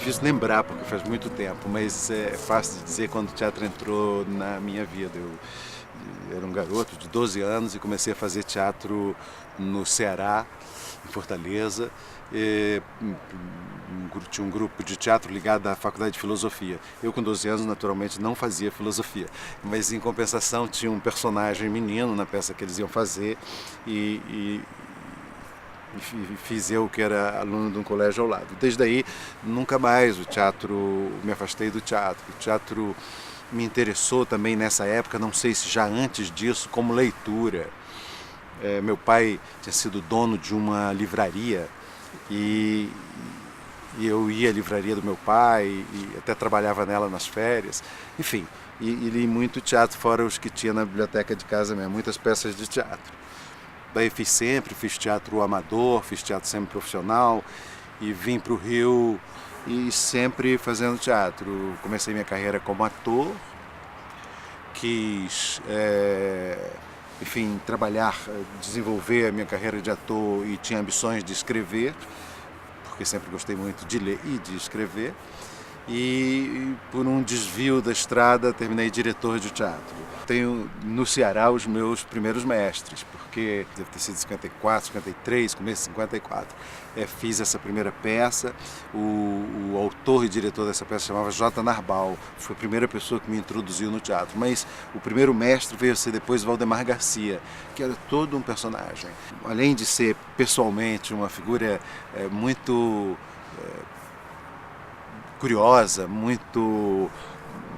difícil lembrar, porque faz muito tempo, mas é fácil de dizer quando o teatro entrou na minha vida. Eu era um garoto de 12 anos e comecei a fazer teatro no Ceará, em Fortaleza. Tinha um grupo de teatro ligado à Faculdade de Filosofia. Eu, com 12 anos, naturalmente não fazia filosofia, mas em compensação tinha um personagem menino na peça que eles iam fazer e fiz eu, que era aluno de um colégio ao lado. Desde aí, nunca mais me afastei do teatro. O teatro me interessou também nessa época, não sei se já antes disso, como leitura. Meu pai tinha sido dono de uma livraria e eu ia à livraria do meu pai e até trabalhava nela nas férias. Enfim, e li muito teatro, fora os que tinha na biblioteca de casa mesmo, muitas peças de teatro. Daí fiz teatro amador, fiz teatro semi-profissional e vim para o Rio e sempre fazendo teatro. Comecei minha carreira como ator, quis, enfim, trabalhar, desenvolver a minha carreira de ator e tinha ambições de escrever, porque sempre gostei muito de ler e de escrever. E por um desvio da estrada terminei diretor de teatro. Tenho no Ceará os meus primeiros mestres, porque deve ter sido 54, 53, começo de 54. Fiz essa primeira peça, o autor e diretor dessa peça chamava J. Narbal, foi a primeira pessoa que me introduziu no teatro, mas o primeiro mestre veio a ser depois Valdemar Garcia, que era todo um personagem. Além de ser pessoalmente uma figura muito curiosa, muito,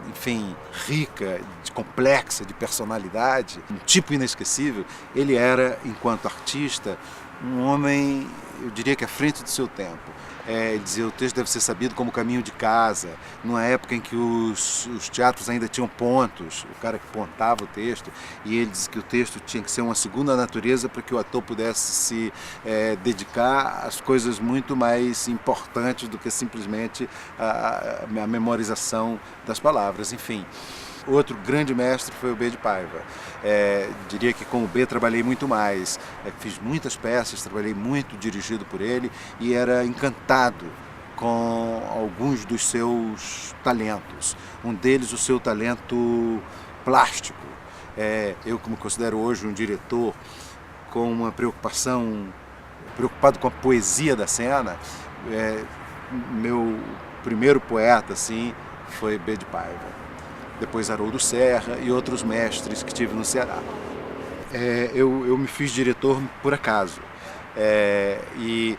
enfim, rica, complexa, de personalidade, um tipo inesquecível, ele era, enquanto artista, um homem, eu diria que à frente do seu tempo. Ele dizia o texto deve ser sabido como caminho de casa, numa época em que os teatros ainda tinham pontos, o cara que pontava o texto, e ele dizia que o texto tinha que ser uma segunda natureza para que o ator pudesse se dedicar às coisas muito mais importantes do que simplesmente a memorização das palavras, enfim. Outro grande mestre foi o B. de Paiva. Diria que com o B trabalhei muito mais. Fiz muitas peças, trabalhei muito dirigido por ele e era encantado com alguns dos seus talentos. Um deles, o seu talento plástico. Eu, como considero hoje um diretor com uma preocupado com a poesia da cena, meu primeiro poeta assim, foi B. de Paiva. Depois Haroldo Serra e outros mestres que tive no Ceará. Eu me fiz diretor por acaso e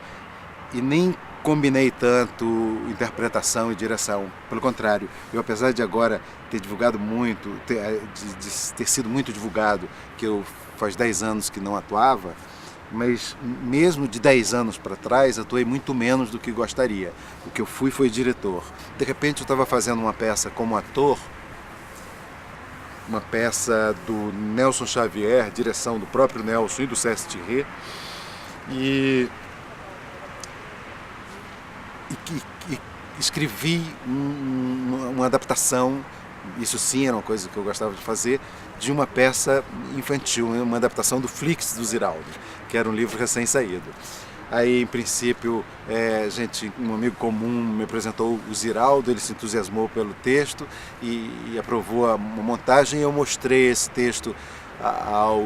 nem combinei tanto interpretação e direção. Pelo contrário, eu, apesar de agora ter divulgado muito, de ter sido muito divulgado, que eu faz 10 anos que não atuava, mas mesmo de 10 anos para trás, atuei muito menos do que gostaria. O que eu fui foi diretor. De repente eu estava fazendo uma peça como ator, uma peça do Nelson Xavier, direção do próprio Nelson e do César Thierry, e escrevi uma adaptação, isso sim era uma coisa que eu gostava de fazer, de uma peça infantil, uma adaptação do Flix do Ziraldo, que era um livro recém-saído. Aí, em princípio, um amigo comum me apresentou o Ziraldo, ele se entusiasmou pelo texto e aprovou a montagem. Eu mostrei esse texto ao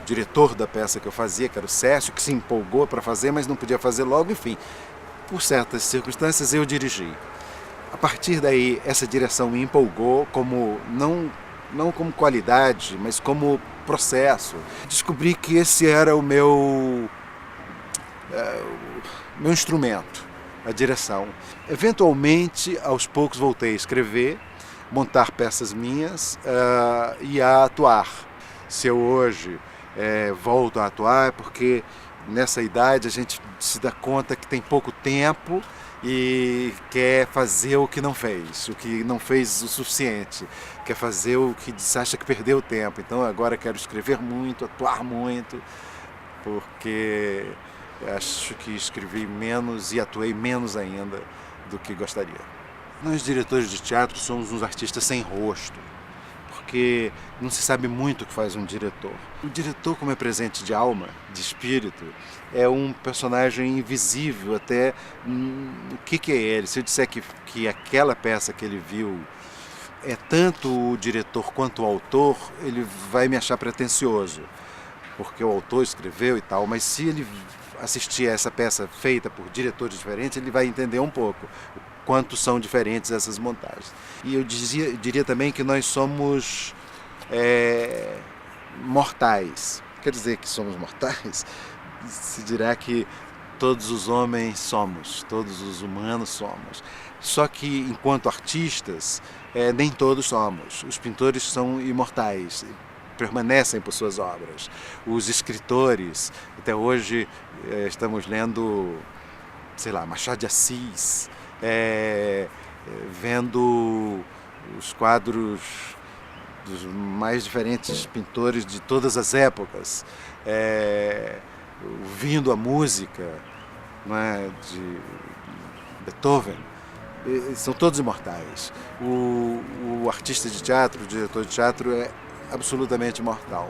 diretor da peça que eu fazia, que era o Cécio, que se empolgou para fazer, mas não podia fazer logo. Enfim, por certas circunstâncias, eu dirigi. A partir daí, essa direção me empolgou, não como qualidade, mas como processo. Descobri que esse era o meu instrumento, a direção. Eventualmente, aos poucos, voltei a escrever, montar peças minhas e a atuar. Se eu hoje volto a atuar, é porque nessa idade a gente se dá conta que tem pouco tempo e quer fazer o que não fez o suficiente, quer fazer o que acha que perdeu tempo. Então agora quero escrever muito, atuar muito, porque acho que escrevi menos e atuei menos ainda do que gostaria. Nós, diretores de teatro, somos uns artistas sem rosto, porque não se sabe muito o que faz um diretor. O diretor, como é presente de alma, de espírito, é um personagem invisível até o que é ele. Se eu disser que aquela peça que ele viu é tanto o diretor quanto o autor, ele vai me achar pretensioso, porque o autor escreveu e tal, mas se ele assistir a essa peça feita por diretores diferentes, ele vai entender um pouco o quanto são diferentes essas montagens. E eu diria também que nós somos mortais. Quer dizer que somos mortais? Se dirá que todos os homens somos, todos os humanos somos. Só que, enquanto artistas, nem todos somos. Os pintores são imortais, permanecem por suas obras. Os escritores, até hoje estamos lendo, sei lá, Machado de Assis, vendo os quadros dos mais diferentes pintores de todas as épocas, ouvindo a música, não é, de Beethoven. São todos imortais. O artista de teatro, o diretor de teatro é absolutamente imortal.